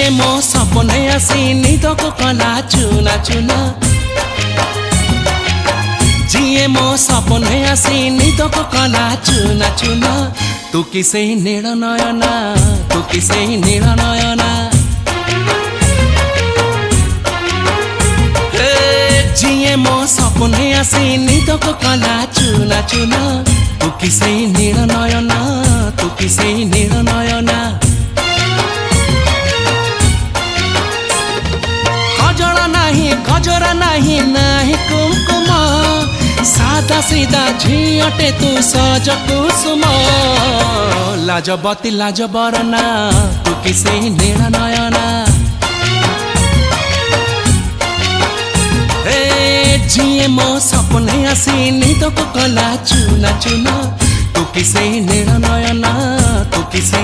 जिए मो सपने आसी निदक कला चुना चुना जिए मो सपने आसी निदक कला चुना चुना तू किसे नील नयना तू किसे नील नयना जिए मो सपने आसी निदक कला चुना चुना तू किसे नील नयना तू किसे नील नयना गजरा नहीं नाही कुमकुम सादा सीधा झियटे तू सज कुसुम लाजबती लाज बरना तू किसे नील नयना जिए मो सपने आसी निदक कला चुना चुना तू किसे नील नयना तू किसे